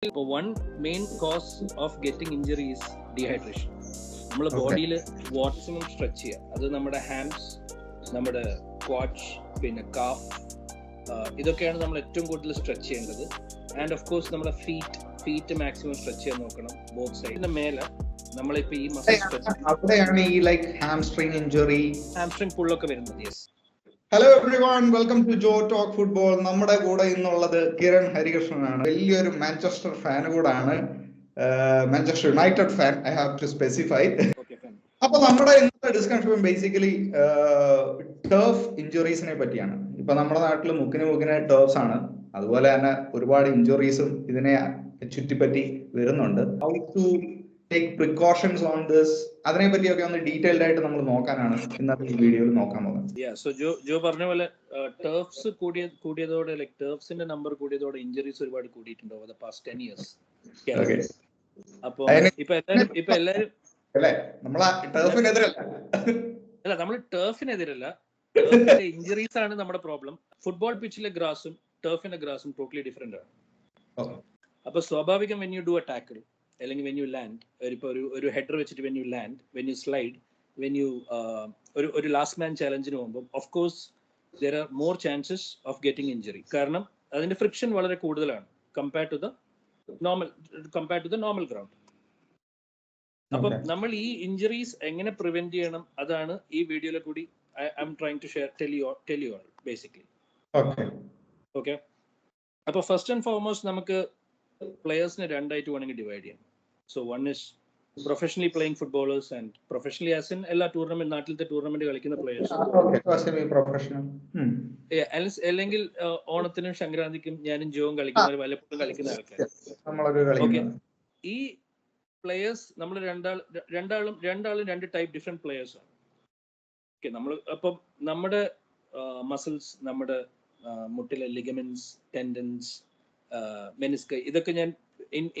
One main cause of getting injury is dehydration. നമ്മുടെ ബോഡിയിൽ maximum stretch ചെയ്യുക. അത് നമ്മുടെ ഹാംസ്, നമ്മുടെ ക്വാഡ്സ്, പിന്നെ കാഫ്, ഇതൊക്കെയാണ് നമ്മൾ ഏറ്റവും കൂടുതൽ സ്ട്രെച്ച് ചെയ്യേണ്ടത്. ആൻഡ് ഓഫ് കോഴ്സ് നമ്മുടെ ഫീറ്റ് മാക്സിമം സ്ട്രെച്ച് ചെയ്യാൻ നോക്കണം, ബോത്ത് സൈഡിന്റെ മേലെ. നമ്മളിപ്പോ ഈ അവിടെയാണ് ഈ ലൈക്ക് ഹാംസ്ട്രിങ് ഇഞ്ചുറി, ഹാംസ്ട്രിങ് പുള്ളൊക്കെ വരുന്നത്. Yes. Hello everyone, welcome to Jo talk football. നമ്മുടെ കൂടെ ഇന്നുള്ളത് കിരൺ ഹരികൃഷ്ണനാണ്. വലിയൊരു മാഞ്ചസ്റ്റർ ഫാൻ കൂടാണ്, Manchester United fan, I have to specify. അപ്പൊ നമ്മുടെ ഇന്നത്തെ ഡിസ്കഷൻ ബേസിക്കലി ടർഫ് ഇഞ്ചുറീസിനെ പറ്റിയാണ്. ഇപ്പൊ നമ്മുടെ നാട്ടിൽ മുക്കിന് ടർഫ്സ് ആണ്, അതുപോലെ തന്നെ ഒരുപാട് ഇഞ്ചുറീസും ഇതിനെ ചുറ്റിപ്പറ്റി വരുന്നുണ്ട്. How to take precautions on this, അതിനെ പറ്റിയൊക്കെ ഒന്ന് ഡീറ്റെയിൽഡ് ആയിട്ട് നമ്മൾ നോക്കാനാണ് ഇന്നത്തെ ഈ വീഡിയോയിൽ നോക്കാൻ പോകുന്നത്. ജോ പറഞ്ഞ പോലെ ടർഫ്സ് കൂടിയതോടെ, ലൈക് ടർഫ്സിന്റെ നമ്പർ കൂടിയതോടെ ഇഞ്ചുറീസ് ഒരുപാട് കൂടിയിട്ടുണ്ട് ഓവർ ദ പാസ്റ്റ് 10 years. അപ്പൊ ഇപ്പൊ എല്ലാരും അല്ല, നമ്മൾ ടർഫിനെതിരല്ല, ടർഫിന്റെ ഇഞ്ചുറീസ് ആണ് നമ്മുടെ പ്രോബ്ലം. ഫുട്ബോൾ പിച്ചിലെ ഗ്രാസും ടർഫിന്റെ ഗ്രാസും ടോട്ടലി ഡിഫറെന്റ് ആണ്. അപ്പൊ സ്വാഭാവികം when you do a tackle, അല്ലെങ്കിൽ വെൻ യു ലാൻഡ്, ഇപ്പൊ ഒരു ഹെഡർ വെച്ചിട്ട് when you land, when you slide, when you ഒരു ലാസ്റ്റ് മാൻ ചാലഞ്ചിന് പോകുമ്പോൾ of course there are more chances of getting injury. കാരണം അതിന്റെ ഫ്രിക്ഷൻ വളരെ കൂടുതലാണ് compared to the normal ground. അപ്പം നമ്മൾ ഈ ഇഞ്ചുറീസ് എങ്ങനെ പ്രിവെന്റ് ചെയ്യണം, അതാണ് ഈ വീഡിയോയിലെ കൂടി I am trying to tell you all basically. Okay. അപ്പൊ ഫസ്റ്റ് ആൻഡ് ഫോർമോസ്റ്റ് നമുക്ക് പ്ലെയേഴ്സിനെ രണ്ടായിട്ട് വേണമെങ്കിൽ ഡിവൈഡ് ചെയ്യാം. So one is professionally playing footballers and professionally as in എല്ലാ ടൂർണമെന്റ്, നാട്ടിലത്തെ ടൂർണമെന്റ് കളിക്കുന്ന പ്ലെയേഴ്സ്, അല്ലെങ്കിൽ ഓണത്തിനും സംക്രാന്തിക്കും ഞാനും ജോവും കളിക്കുന്ന, വല്ലപ്പോഴും കളിക്കുന്ന ആൾക്കാർ. ഓക്കെ. ഈ പ്ലെയേഴ്സ് നമ്മൾ രണ്ടാളും രണ്ട് ടൈപ്പ് ഡിഫറെന്റ് പ്ലെയേഴ്സ് ആണ്. ഓക്കെ. നമ്മൾ അപ്പം നമ്മുടെ മസിൽസ്, നമ്മുടെ മുട്ടിലെ ലിഗമെന്റ്സ്, ടെൻഡൻസ്, മെനിസ്കൈ, ഇതൊക്കെ ഞാൻ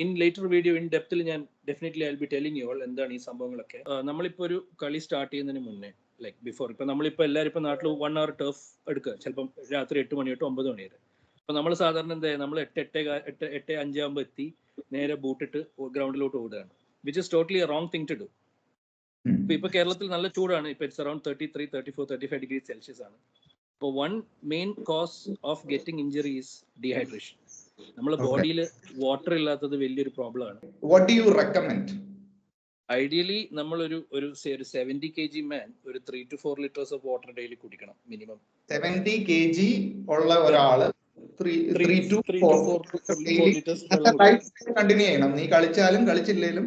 ഇൻ ലേറ്റർ വീഡിയോ ഇൻ ഡെപ്തിൽ ഞാൻ definitely I will be telling you all എന്താണ് ഈ സംഭവങ്ങളൊക്കെ. നമ്മളിപ്പോ ഒരു കളി സ്റ്റാർട്ട് ചെയ്യുന്നതിന് മുന്നേ, ലൈക്ക് ബിഫോർ, ഇപ്പൊ നമ്മളിപ്പോ എല്ലാവരും ഇപ്പൊ നാട്ടിൽ 1 hour ടർഫ് എടുക്കുക, ചിലപ്പം രാത്രി 8 മണി തൊട്ട് 9 മണി വരെ. അപ്പൊ നമ്മൾ സാധാരണ എന്താ, നമ്മൾ 8:05 ആകുമ്പോൾ എത്തി നേരെ ബൂട്ടിട്ട് ഗ്രൗണ്ടിലോട്ട് ഓടുകയാണ്, which is totally a wrong thing to do. ഇപ്പൊ കേരളത്തിൽ നല്ല ചൂടാണ്, ഇപ്പൊ ഇറ്റ്സ് അറൌണ്ട് 33, 34, 35 degrees Celsius ആണ്. അപ്പോൾ one main cause of getting injury is dehydration. നമ്മുടെ ബോഡിയിൽ വാട്ടർ ഇല്ലാത്തത് വലിയൊരു പ്രോബ്ലം ആണ്. What do you recommend? Ideally നമ്മൾ ഒരു 70 kg മാൻ ഒരു 3 to 4 liters of water daily കുടിക്കണം മിനിമം. 70 kg ഉള്ള ഒരാള് 3 to 4 liters കണ്ടിന്യൂ ചെയ്യണം. നീ കളിച്ചാലും കളിച്ചില്ലേലും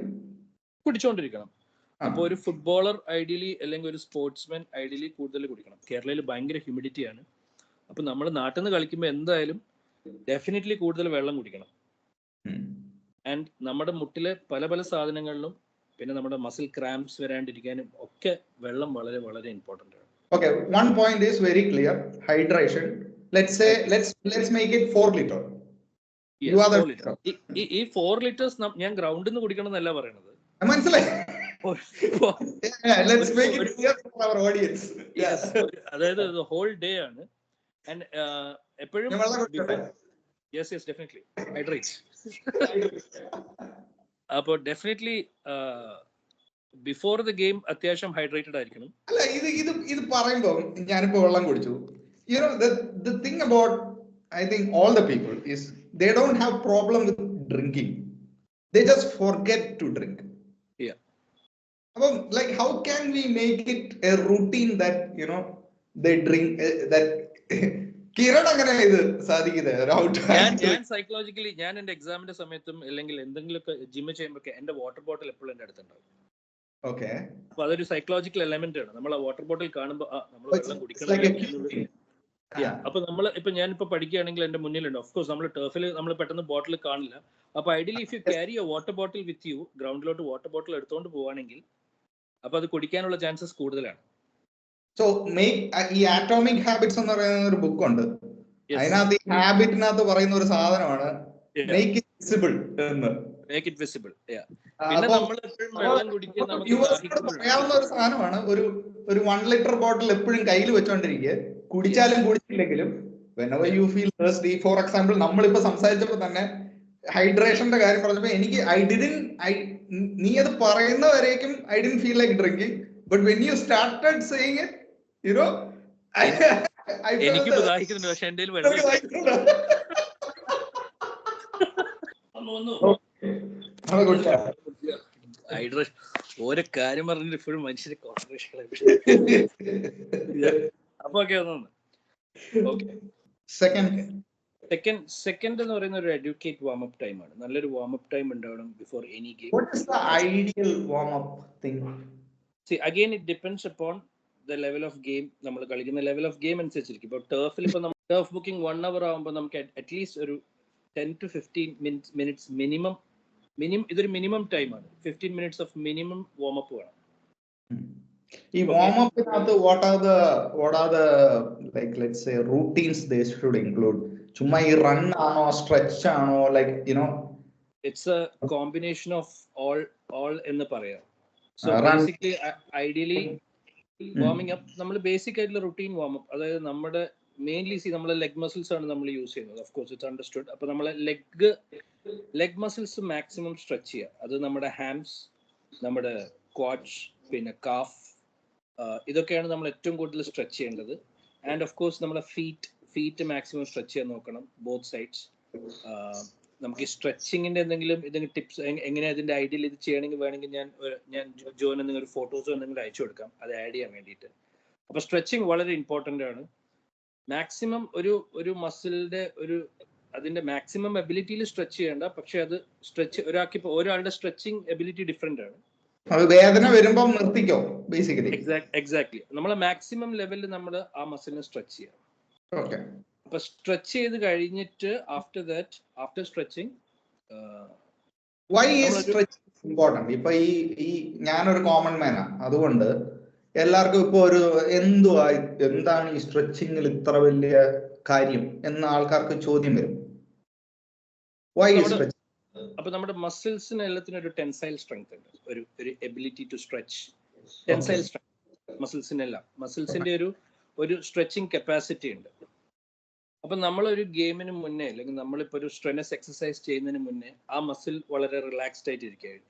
കുടിച്ചോണ്ടിരിക്കണം. അപ്പൊ ഒരു ഫുട്ബോളർ ഐഡിയലി, അല്ലെങ്കിൽ ഒരു സ്പോർട്സ്മാൻ ഐഡിയലി കൂടുതൽ കുടിക്കണം. കേരളയിൽ ഭയങ്കര ഹ്യൂമിഡിറ്റി ആണ്. അപ്പൊ നമ്മൾ നാട്ടിൽ നിന്ന് കളിക്കുമ്പോൾ എന്തായാലും ഡെഫിനറ്റ്ലി കൂടുതൽ വെള്ളം കുടിക്കണം. ആൻഡ് നമ്മുടെ മുട്ടിലെ പല സാധനങ്ങളിലും, പിന്നെ നമ്മുടെ മസിൽ ക്രാംസ് വരാണ്ടിരിക്കാനും ഒക്കെ വെള്ളം വളരെ വളരെ ഇമ്പോർട്ടന്റ് ആണ്. Okay, one point is very clear, hydration. Let's make it 4 liter. You are the ഈ 4 liters ഞാൻ ഗ്രൗണ്ടിൽ നിന്ന് കുടിക്കണം എന്നല്ല പറയണത്, മനസ്സിലായി? Let's make it clear for our audience. Yes. അതായത് the whole day ആണ്. And എപ്പോഴും yes definitely hydrate. അപ്പോൾ ഡെഫിനറ്റ്ലി ബിഫോർ ദ ഗെയിം അത്യാവശ്യം ഹൈഡ്രേറ്റഡ് ആയിരിക്കണം. അല്ല, ഇത് പറയുമ്പോൾ ഞാനിപ്പോ വെള്ളം കുടിച്ചു. You know, the thing about I think all the people is they don't have problem with drinking. They just forget to drink. Yeah. Well, like how can we make it a routine that, you know, they drink that Kiran അങ്ങനെ ഇത് സാധിക്കുന്നത്? ഞാൻ psychologically ഞാൻ എന്റെ എക്സാമിന്റെ സമയത്തും അല്ലെങ്കിൽ എന്തെങ്കിലുമൊക്കെ ജിമ്മ് ചെയ്യുമ്പോൾ എന്റെ വാട്ടർ ബോട്ടിൽ എപ്പോഴും എന്റെ അടുത്തുണ്ടാവും. ഓക്കെ. അപ്പൊ അതൊരു സൈക്കോളജിക്കൽ എലമെന്റ് ആണ്. നമ്മൾ ആ വാട്ടർ ബോട്ടിൽ കാണുമ്പോൾ നമ്മൾ വെള്ളം കുടിക്കണം. അപ്പൊ ഞാനിപ്പോ പഠിക്കുകയാണെങ്കിൽ എന്റെ മുന്നിലുണ്ട്. ഓഫ് കോഴ്സ് നമ്മൾ ടർഫിൽ നമ്മൾ പെട്ടെന്ന് ബോട്ടിൽ കാണില്ല. അപ്പൊ ideally if you carry a water bottle with you, ഗ്രൗണ്ടിലോട്ട് വാട്ടർ ബോട്ടിൽ എടുത്തുകൊണ്ട് പോവാണെങ്കിൽ അപ്പൊ അത് കുടിക്കാനുള്ള ചാൻസസ് കൂടുതലാണ്. സോ ഈ ആറ്റോമിക് ഹാബിറ്റ്സ് എന്ന് പറയുന്ന ഒരു ബുക്ക് ഉണ്ട്. അതിനകത്ത് ഈ ഹാബിറ്റിനകത്ത് പറയുന്ന ഒരു സാധനമാണ് മേക്ക് ഇറ്റ് വിസിബിൾ എന്ന്. Make it visible. പിന്നെ നമ്മൾ എപ്പോഴും വെള്ളം കുടിക്കാൻ പറയാവുന്ന ഒരു സാധനമാണ്. ഒരു 1 liter ബോട്ടിൽ എപ്പോഴും കയ്യിൽ വെച്ചോണ്ടിരിക്കുക, കുടിച്ചാലും കുടിച്ചില്ലെങ്കിലും whenever you feel thirsty. For example, നമ്മളിപ്പോ സംസാരിച്ചപ്പോ തന്നെ ഹൈഡ്രേഷന്റെ കാര്യം പറഞ്ഞപ്പോ എനിക്ക് നീ അത് പറയുന്നവരേക്കും I didn't feel like drinking, but when you started saying it, you know, എനിക്കിപ്പോ ദാഹിക്കുന്നുണ്ട്, പക്ഷെ എന്റെ ഹൈഡ്രേഷൻ ഓരോ കാര്യം പറഞ്ഞിട്ട് ഇപ്പോഴും മനുഷ്യന്റെ കോൺസെൻട്രേഷൻ. അപ്പൊ ഓക്കെ സെക്കൻഡ് എന്ന് പറയുന്ന ഒരു എഡ്യൂക്കേറ്റ് വാം അപ്പ് ടൈം ആണ്. നല്ലൊരു വാം അപ്പ് ടൈം ഉണ്ടാവണം before any game. What is the ideal warm up thing? See, again it depends upon the level of game. നമ്മൾ കളിക്കുന്ന ലെവൽ ഓഫ് ഗെയിം അനുസരിച്ചിരിക്കും. ഇപ്പോൾ ടർഫിൽ ഇപ്പൊ നമ്മൾ ടർഫ് ബുക്കിംഗ് 1 hour ആകുമ്പോൾ നമുക്ക് അറ്റ്ലീസ്റ്റ് ഒരു 10 to 15 minutes മിനിമം ഇതൊരു മിനിമം ടൈം ആണ്. 15 minutes of minimum warm up വേണം. ഈ warm അപ്പിനകത്ത് what are the like let's say routines they should include? ചുമ്മാ ഈ റൺ ആണോ, സ്ട്രെച്ച് ആണോ, like you know? It's a combination of all എന്ന് പറയാം. So basically ideally warming up നമ്മൾ basic ആയിട്ടുള്ള റുട്ടീൻ വാം അപ്പ്, അതായത് നമ്മുടെ മെയിൻലി നമ്മളെ ലെഗ് മസിൽസ് ആണ് നമ്മൾ യൂസ് ചെയ്യുന്നത്. Of course it's understood. അപ്പൊ നമ്മളെ ലെഗ് മസിൽസ് മാക്സിമം സ്ട്രെച്ച് ചെയ്യുക. അത് നമ്മുടെ ഹാംസ്, നമ്മുടെ ക്വാഡ്സ്, പിന്നെ കാഫ്, ഇതൊക്കെയാണ് നമ്മൾ ഏറ്റവും കൂടുതൽ സ്ട്രെച്ച് ചെയ്യേണ്ടത്. ആൻഡ് ഓഫ് കോഴ്സ് നമ്മളെ ഫീറ്റ് മാക്സിമം സ്ട്രെച്ച് ചെയ്യാൻ നോക്കണം, ബോത്ത് സൈഡ്സ്. നമുക്ക് ഈ സ്ട്രെച്ചിങ്ങിന്റെ എന്തെങ്കിലും ടിപ്സ് എങ്ങനെയാ അതിന്റെ ഐഡിയൽ ഇത് ചെയ്യണമെങ്കിൽ വേണമെങ്കിൽ ഞാൻ ജോന് എന്തെങ്കിലും ഫോട്ടോസോ എന്തെങ്കിലും അയച്ചു കൊടുക്കാം, അത് ആഡ് ചെയ്യാൻ വേണ്ടിയിട്ട്. അപ്പൊ സ്ട്രെച്ചിങ് വളരെ ഇമ്പോർട്ടന്റ് ആണ്. മാക്സിമം ഒരു മസിലിന്റെ അതിന്റെ മാക്സിമം എബിലിറ്റിയിൽ സ്ട്രെച്ച് ചെയ്യേണ്ട, പക്ഷെ അത് ഒരാളുടെ സ്ട്രെച്ചിങ് എബിലിറ്റി ഡിഫറെന്റ് ആണ്. വേദന വരുമ്പോൾ നിർത്തിക്കോ ബേസിക്കലി. എക്സാക്ട്ലി. നമ്മളെ മാക്സിമം ലെവലിൽ നമ്മൾ ആ മസിലിനെ സ്ട്രെച്ച് ചെയ്യാം. ഓക്കെ. അപ്പൊ സ്ട്രെച്ച് ചെയ്ത് കഴിഞ്ഞിട്ട് after stretching why is stretching important? ഇപ്പൊ ഈ ഞാനൊരു കോമൺ മാനാ, അതുകൊണ്ട് എല്ലാവർക്കും ഇപ്പൊ എന്താണ് ഈ സ്ട്രെച്ചിങ്ങിൽ ഇത്ര വലിയ കാര്യം എന്ന ആൾക്കാർക്ക് ചോദ്യം വരും. Why is stretching? അപ്പൊ നമ്മുടെ മസിൽസിന് എല്ലാത്തിനും ഒരു ടെൻസൈൽ സ്ട്രെങ്ത് ഉണ്ട്, ഒരു ability to stretch. Tensile strength മസിൽസിന്റെ ഒരു സ്ട്രെച്ചിങ് കപ്പാസിറ്റി ഉണ്ട്. അപ്പൊ നമ്മളൊരു ഗെയിമിന് മുന്നേ അല്ലെങ്കിൽ നമ്മളിപ്പോ ഒരു സ്ട്രെനസ് എക്സസൈസ് ചെയ്യുന്നതിന് മുന്നേ ആ മസിൽ വളരെ റിലാക്സ്ഡ് ആയിട്ട്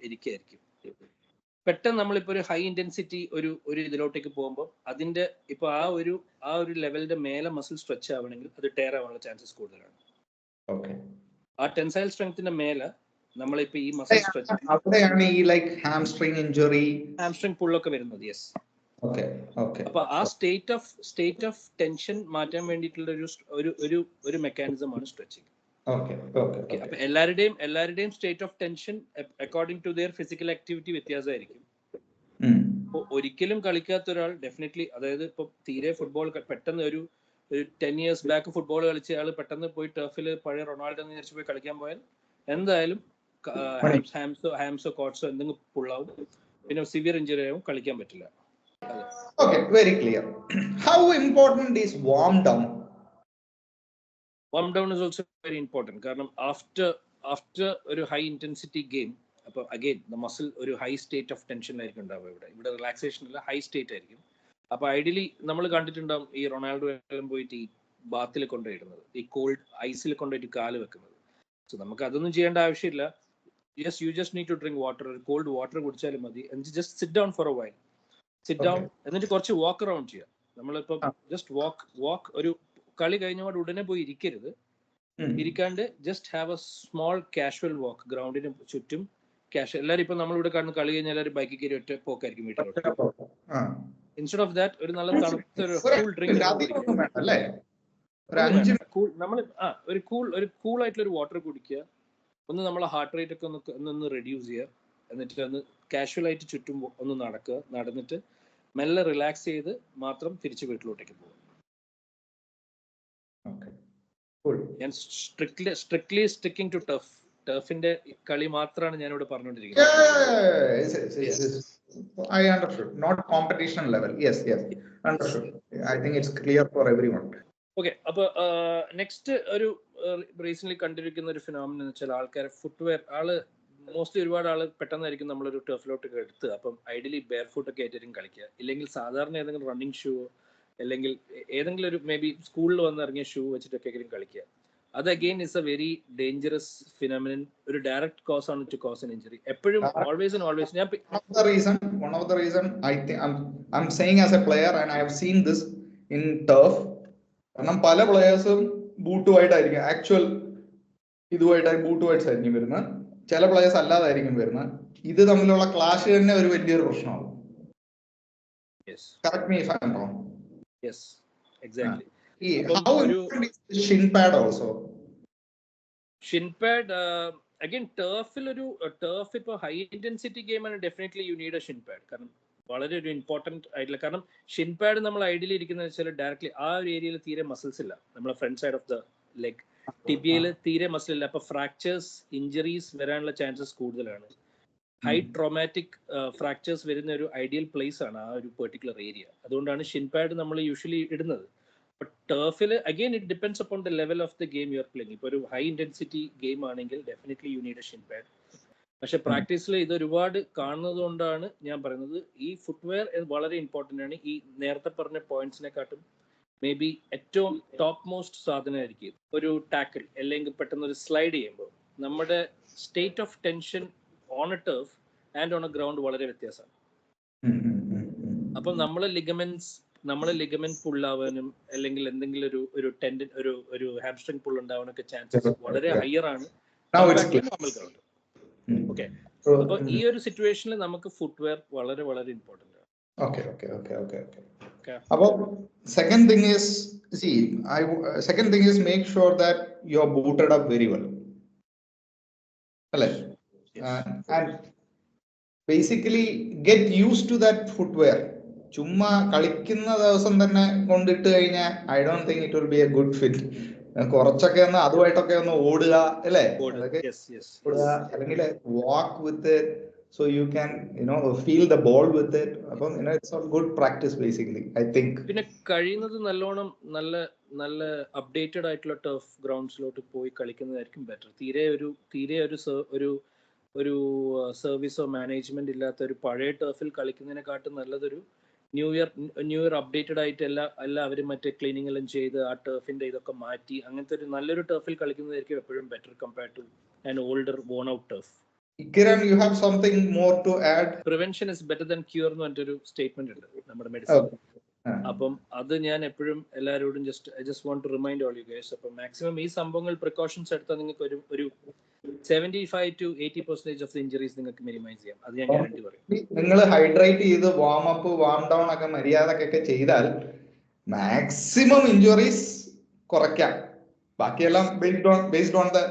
ഇരിക്കുകയായിരിക്കും. പെട്ടെന്ന് നമ്മളിപ്പോ ഒരു ഹൈ ഇന്റൻസിറ്റി ഒരു ഇതിലോട്ടേക്ക് പോകുമ്പോൾ അതിന്റെ ഇപ്പൊ ആ ഒരു ലെവലിന്റെ മേലെ മസിൽ സ്ട്രെച്ച് ആവണമെങ്കിൽ അത് ടയർ ആവാനുള്ള ചാൻസസ് കൂടുതലാണ്. ആ ടെൻസൈൽ സ്ട്രെങ്ത്തിന്റെ മേലെ നമ്മളിപ്പോ ഈ മസിൽ സ്ട്രെച്ച് അവിടെയാണ് ഈ ലൈക്ക് ഹാംസ്ട്രിങ് ഇഞ്ചുറി, ഹാംസ്ട്രിങ് പുള്ളൊക്കെ വരുന്നത്. യെസ്. അപ്പൊ ആ സ്റ്റേറ്റ് ഓഫ് ടെൻഷൻ മാറ്റാൻ വേണ്ടിയിട്ടുള്ള ഒരു മെക്കാനിസം ആണ് സ്ട്രെച്ചിങ്. അപ്പൊ എല്ലാവരുടെയും state of tension according to their physical activity വ്യത്യാസമായിരിക്കും. ഒരിക്കലും കളിക്കാത്ത ഒരാൾ ഡെഫിനറ്റ്ലി, അതായത് ഇപ്പൊ തീരെ ഫുട്ബോൾ പെട്ടെന്ന് ഒരു 10 years ബാക്ക് ഫുട്ബോൾ കളിച്ച ആൾ പെട്ടെന്ന് പോയി ടർഫിൽ പഴയ റൊണാൾഡോ എന്ന് വിചാരിച്ച് പോയി കളിക്കാൻ പോയാൽ എന്തായാലും ഹാംസോ കോട്സോ എന്തെങ്കിലും പുള്ളാവും, പിന്നെ സിവിയർ ഇഞ്ചുറി ആവും, കളിക്കാൻ പറ്റില്ല. Okay, very clear. How important is warm down? Warm down is also very important. കാരണം after ഒരു high intensity game, അപ്പൊ again the muscle ഒരു high state of tension ആയിരിക്കും ഉണ്ടാവുക. ഇവിടെ റിലാക്സേഷൻ അല്ല, ഹൈ സ്റ്റേറ്റ് ആയിരിക്കും. അപ്പൊ ഐഡിയലി നമ്മൾ കണ്ടിട്ടുണ്ടാവും ഈ റൊണാൾഡോ എല്ലാം പോയിട്ട് ഈ ബാത്തിൽ കൊണ്ടുപോയിടുന്നത്, ഈ കോൾഡ് ഐസിൽ കൊണ്ടുപോയിട്ട് കാല് വെക്കുന്നത്. സോ നമുക്ക് അതൊന്നും ചെയ്യേണ്ട ആവശ്യമില്ല. Yes, you just need to drink water. ഒരു കോൾഡ് വാട്ടർ കുടിച്ചാലും മതി. Just sit down for a while. Sit down, എന്നിട്ട് കുറച്ച് വാക്ക് അറൗണ്ട് ചെയ്യാം. നമ്മളിപ്പോ ജസ്റ്റ് വാക്ക് ഒരു കളി കഴിഞ്ഞപാട് ഉടനെ പോയി ഇരിക്കരുത്. ഇരിക്കാണ്ട് just have a small casual walk ഗ്രൗണ്ടിന് ചുറ്റും. എല്ലാവരും ഇപ്പൊ നമ്മളിവിടെ കാണുന്ന കളി കഴിഞ്ഞാൽ എല്ലാവരും ബൈക്കിൽ കയറി ഒറ്റ പോക്കായിരിക്കും വീട്ടിലോട്ട്. ഇൻസ്റ്റെഡ് ഓഫ് ദാറ്റ് ഒരു നല്ല തണുത്ത ഒരു കൂൾ ഡ്രിങ്ക്, ഒരു കൂൾ ആയിട്ടുള്ള ഒരു വാട്ടർ കുടിക്കുക. ഒന്ന് നമ്മളെ ഹാർട്ട് റേറ്റ് ഒക്കെ ഒന്ന് റെഡ്യൂസ് ചെയ്യുക. എന്നിട്ട് ഒന്ന് കാഷ്വൽ ആയിട്ട് ചുറ്റും ഒന്ന് നടന്നിട്ട് മെല്ലെ റിലാക്സ് ചെയ്ത് മാത്രം തിരിച്ച് വീട്ടിലോട്ടേക്ക് പോകും. ഞാൻ സ്ട്രിക്ട്ലി സ്റ്റിക്കിംഗ് ടു ടർഫിന്റെ കളി മാത്രമാണ് ഞാനിവിടെ പറഞ്ഞുകൊണ്ടിരിക്കുന്നത്. I understood. Not competition level. Yes. Understood. I think it's clear for everyone. Okay. അപ്പൊ നെക്സ്റ്റ് ഒരു റീസെന്റ് കണ്ടിരിക്കുന്ന ഒരു ഫിനോമിനൻ എന്ന് വെച്ചാൽ ആൾക്കാരെ ഫുട്വെയർ. മോസ്റ്റ്ലി ഒരുപാട് ആള് പെട്ടെന്നായിരിക്കും നമ്മളൊരു ടർഫിലോട്ടൊക്കെ എടുത്ത്, അപ്പം ഐഡിയലി ബെയർ ഫുട്ട് ഒക്കെ ആയിട്ടായിരിക്കും കളിക്കുക. ഇല്ലെങ്കിൽ സാധാരണ ഏതെങ്കിലും റണ്ണിങ് ഷൂ അല്ലെങ്കിൽ ഏതെങ്കിലും ഒരു മേ ബി സ്കൂളിൽ വന്ന് ഇറങ്ങിയ ഷൂ വെച്ചിട്ടൊക്കെ ആയിരിക്കും കളിക്കുക. അത് again is a very dangerous phenomenon. ഒരു direct cause ആണ് to cause an injury. എപ്പോഴും always and always. One of the reason I think I'm saying as a player and I have seen this in turf. കാരണം പല പ്ലേയേഴ്സും ബൂട്ടുമായിട്ടായിരിക്കും actual ഇതുമായിട്ടായിരിക്കും ബൂട്ടുമായിട്ട് ആയിരിക്കും വരുന്നത്. ചില players അല്ലാതായിരിക്കും വരുന്നത്. ഇത് തമ്മിലുള്ള ക്ലാഷ് തന്നെ ഒരു വലിയൊരു പ്രശ്നമാകും. Correct me if I'm wrong. Yes, exactly. How important is shin pad also? Shin pad, again, turf ഇപ്പോൾ ഹൈ ഇന്റൻസിറ്റി ഗെയിം ആണ്, definitely you need a shin pad. കാരണം വളരെ ഒരു ഇമ്പോർട്ടന്റ് ആയിട്ടുള്ള, കാരണം ഷിൻ പാഡ് നമ്മൾ ഐഡിയലി ഇരിക്കുന്നത് വെച്ചാൽ ഡയറക്ട്ലി ആ ഒരു ഏരിയയിൽ തീരെ മസിൽസ് ഇല്ല. നമ്മളെ front side of the leg ടിബിയയിൽ തീരെ മസിൽ ഇല്ല. അപ്പൊ ഫ്രാക്ചേഴ്സ് ഇഞ്ചറീസ് വരാനുള്ള ചാൻസസ് കൂടുതലാണ്. ഹൈ ട്രോമാറ്റിക് ഫ്രാക്ചേഴ്സ് വരുന്ന ഒരു ഐഡിയൽ പ്ലേസ് ആണ് ആ ഒരു പെർട്ടിക്കുലർ ഏരിയ. അതുകൊണ്ടാണ് ഷിൻ പാഡ് നമ്മൾ യൂഷ്വലി ഇടുന്നത്. ബട്ട് ടർഫിൽ again it depends upon the level of the game you are playing. ഇപ്പോൾ ഒരു ഹൈ ഇന്റൻസിറ്റി ഗെയിം ആണെങ്കിൽ definitely you need a shin pad. പക്ഷെ പ്രാക്ടീസിൽ ഇത് ഒരുപാട് കാണുന്നത് കൊണ്ടാണ് ഞാൻ പറയുന്നത് ഈ ഫുട്വെയർ വളരെ ഇമ്പോർട്ടൻ്റ് ആണ്. ഈ നേരത്തെ പറഞ്ഞ പോയിന്റ്സിനെക്കാട്ടും മേ ബി ഏറ്റവും ടോപ്പ് മോസ്റ്റ് സാധനമായിരിക്കും ഒരു ടാക്കിൾ അല്ലെങ്കിൽ പെട്ടെന്ന് ഒരു സ്ലൈഡ് ചെയ്യുമ്പോൾ നമ്മുടെ state of tension on A turf and on A ground വളരെ വ്യത്യാസമാണ്. അപ്പം നമ്മളെ ലിഗമെന്റ് പുള്ളാവാനും അല്ലെങ്കിൽ എന്തെങ്കിലും ഒരു ടെൻഡൻ ഒരു ഹാംസ്ട്രിങ് പുൾ ഉണ്ടാവാനൊക്കെ ചാൻസസ് വളരെ ഹയർ ആണ് നോർമൽ ഗ്രൗണ്ട്. ഓക്കെ, അപ്പൊ ഈ ഒരു സിറ്റുവേഷനിൽ നമുക്ക് ഫുട്വെയർ വളരെ വളരെ ഇമ്പോർട്ടന്റ് ആണ്. അപ്പൊ second thing is make sure that you are booted up very well. And basically get used to that footwear. ചുമ്മാ കളിക്കുന്ന ദിവസം തന്നെ കൊണ്ടിട്ട് കഴിഞ്ഞാൽ I don't think it will be a good fit. കുറച്ചൊക്കെ ഒന്ന് അതുമായിട്ടൊക്കെ ഒന്ന് ഓടുക അല്ലേ, അല്ലെങ്കിൽ walk with it so you can feel the ball with it. അപ്പം it's a good practice basically I think. പിന്നെ കഴിയുന്നത് നല്ലോണം നല്ല അപ്ഡേറ്റഡ് ആയിട്ടുള്ള ടർഫ് ഗ്രൗണ്ട്സിലോട്ട് പോയി കളിക്കുന്നതായിരിക്കും ബെറ്റർ. തീരെ ഒരു സർവീസോ മാനേജ്മെന്റ് ഇല്ലാത്ത ഒരു പഴയ ടർഫിൽ കളിക്കുന്നതിനെക്കാട്ടും നല്ലതൊരു ന്യൂ ഇയർ അപ്ഡേറ്റഡ് ആയിട്ട് എല്ലാവരും മറ്റേ ക്ലീനിങ് എല്ലാം ചെയ്ത് ആ ടർഫിന്റെ ഇതൊക്കെ മാറ്റി അങ്ങനത്തെ ഒരു നല്ലൊരു ടർഫിൽ കളിക്കുന്നതായിരിക്കും എപ്പോഴും better compared to an older worn out turf. Kiran, you have something more to add? Prevention is better than cure എന്ന് പറഞ്ഞൊരു സ്റ്റേറ്റ്മെന്റ് ഉണ്ട് നമ്മുടെ മെഡിസിൻ. അപ്പം അത് ഞാൻ എപ്പോഴും എല്ലാവരോടും I just want to remind all you guys. അപ്പം മാക്സിമം ഈ സംഭവങ്ങൾ പ്രിക്കോഷൻസ് എടുത്താൽ നിങ്ങൾക്ക് ഒരു 75 to 80% ഓഫ് ദി ഇഞ്ചറീസ് നിങ്ങൾക്ക് മിനിമൈസ് ചെയ്യാം. അത് ഞാൻ ഗ്യാരണ്ടി പറയും. നിങ്ങൾ ഹൈഡ്രേറ്റ് ചെയ്ത് വാം അപ്പ് വാം ഡൗൺ ഒക്കെ മര്യാദക്കൊക്കെ ചെയ്താൽ മാക്സിമം ഇഞ്ചുറീസ് കുറയ്ക്കാം. ബാക്കിയെല്ലാം based on the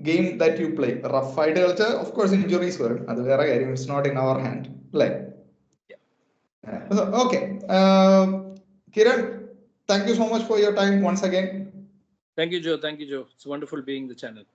game that you play. Rough ആയിട്ട് കളിച്ചാൽ of course injuries വരും, അത് വേറെ കാര്യം. It's not in our hand, അല്ലേ? Okay. Kiran, thank you so much for your time once again. Thank you, Joe. It's wonderful being the channel.